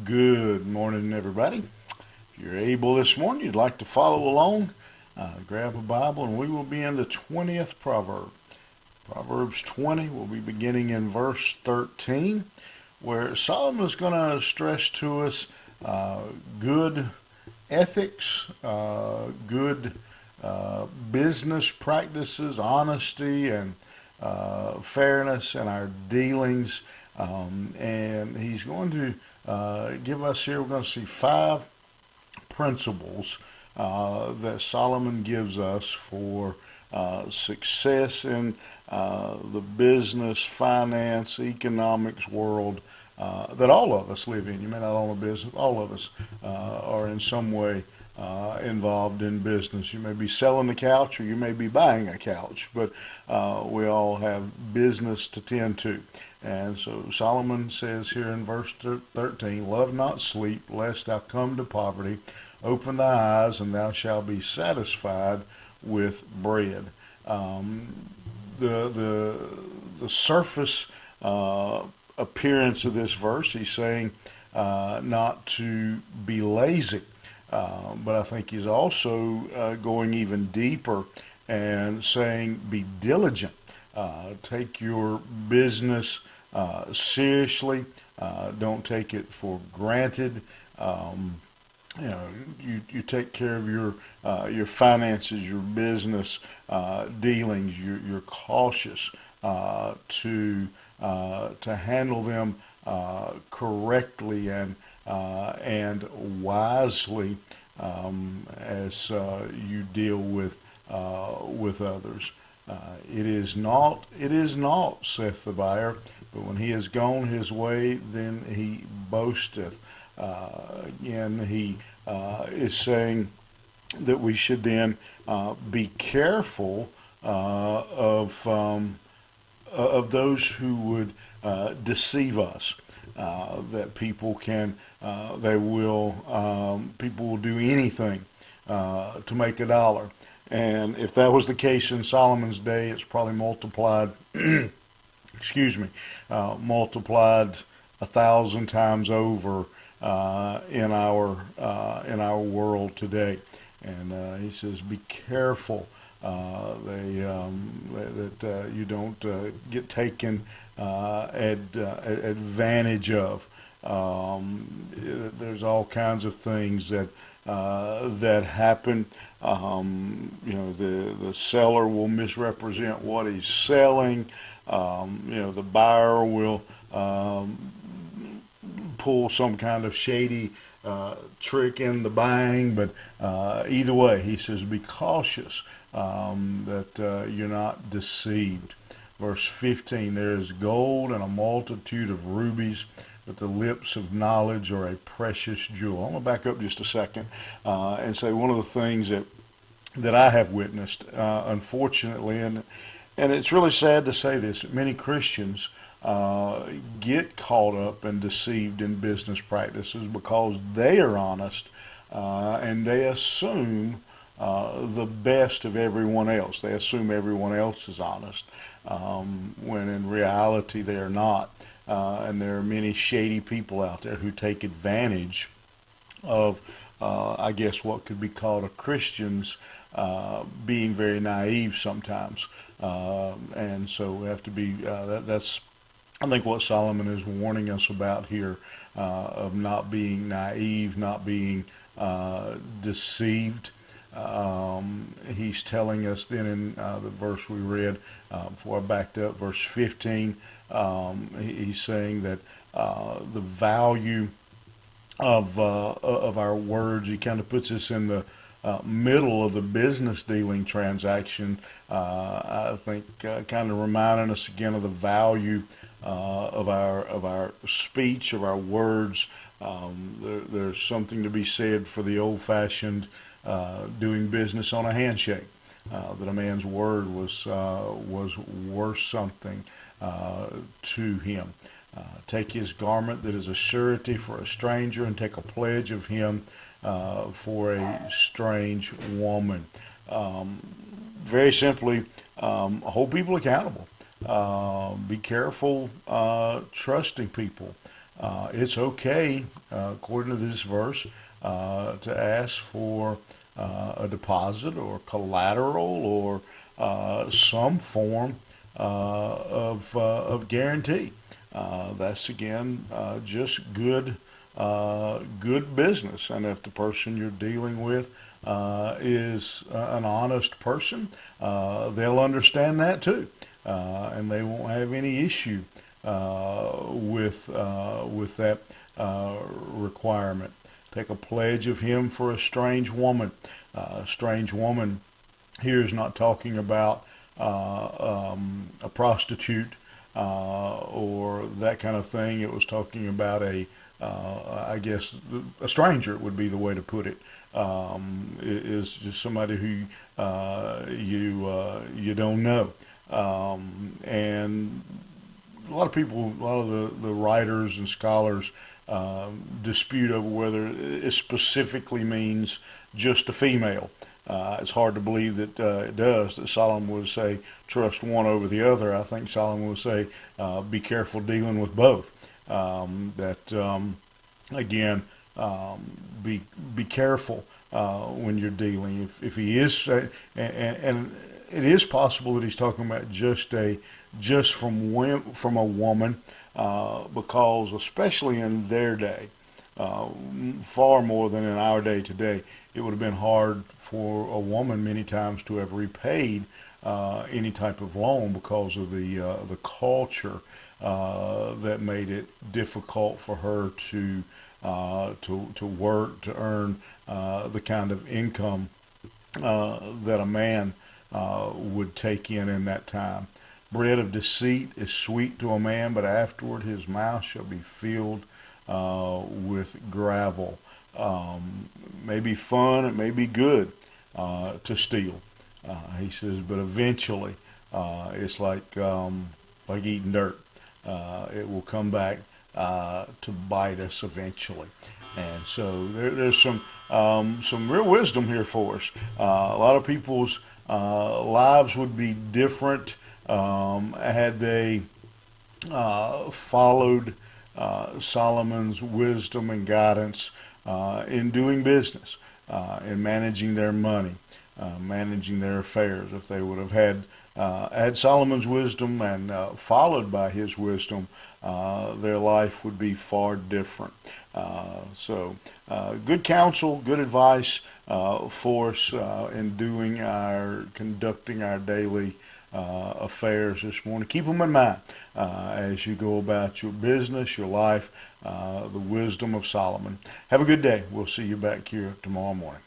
Good morning, everybody. If you're able this morning, you'd like to follow along, grab a Bible, and we will be in the 20th proverb. Proverbs 20, we'll be beginning in verse 13, where Solomon is going to stress to us uh, good ethics, good business practices, honesty, and fairness in our dealings. And he's going to give us here, we're going to see five principles that Solomon gives us for success in the business, finance, economics world that all of us live in. You may not own a business, all of us are in some way involved in business. You may be selling the couch or you may be buying a couch, but we all have business to tend to. And so Solomon says here in verse 13, love not sleep, lest thou come to poverty. Open thy eyes, and thou shalt be satisfied with bread. The surface appearance of this verse, he's saying not to be lazy. But I think he's also going even deeper and saying be diligent. Take your business seriously. Don't take it for granted. You know, you take care of your finances, your business dealings. You're cautious to handle them correctly and wisely as you deal with others. It is not, saith the buyer, but when he is gone his way, then he boasteth. Again, he is saying that we should then be careful of those who would deceive us. That people will do anything to make a dollar. And if that was the case in Solomon's day, it's probably multiplied, excuse me, multiplied 1,000 times over in our world today. And he says, be careful that you don't get taken advantage of. There's all kinds of things that happen. The seller will misrepresent what he's selling. The buyer will pull some kind of shady trick in the buying. But either way, he says, be cautious that you're not deceived. Verse 15, there is gold and a multitude of rubies, but the lips of knowledge are a precious jewel. I'm going to back up just a second and say one of the things that I have witnessed, unfortunately, and it's really sad to say this, many Christians get caught up and deceived in business practices because they are honest and they assume the best of everyone else. They assume everyone else is honest, when in reality they are not. And there are many shady people out there who take advantage of, I guess, what could be called a Christian's being very naive sometimes. And so we have to be, that's, I think, what Solomon is warning us about here, of not being naive, not being deceived. He's telling us then in the verse we read before I backed up, verse 15, he's saying that the value of our words, he kind of puts us in the middle of the business dealing transaction. I think kind of reminding us again of the value of our speech, of our words. There's something to be said for the old-fashioned doing business on a handshake. That a man's word was worth something to him. Take his garment that is a surety for a stranger, and take a pledge of him for a strange woman. Very simply, hold people accountable. Be careful trusting people. It's okay, according to this verse, to ask for a deposit or collateral or some form of guarantee. That's again just good business. And if the person you're dealing with is an honest person, they'll understand that too, and they won't have any issue with that requirement. Take a pledge of him for a strange woman. A strange woman here is not talking about a prostitute or that kind of thing. It was talking about I guess, a stranger would be the way to put it. Is just somebody who you don't know. And a lot of people, a lot of the writers and scholars dispute over whether it specifically means just a female. It's hard to believe that it does, that Solomon would say, trust one over the other. I think Solomon would say, be careful dealing with both. Again, be careful when you're dealing. If he is, and it is possible that he's talking about just from a woman, because especially in their day, far more than in our day today, it would have been hard for a woman many times to have repaid any type of loan because of the culture that made it difficult for her to work to earn the kind of income that a man would take in that time. Bread of deceit is sweet to a man, but afterward his mouth shall be filled with gravel. May be fun, it may be good to steal. He says, but eventually it's like eating dirt. It will come back to bite us eventually. And so there's some real wisdom here for us. A lot of people's lives would be different had they followed Solomon's wisdom and guidance in doing business, in managing their money, managing their affairs. If they would have had Solomon's wisdom and followed by his wisdom, their life would be far different. So good counsel, good advice for us in conducting our daily affairs this morning. Keep them in mind as you go about your business, your life, the wisdom of Solomon. Have a good day. We'll see you back here tomorrow morning.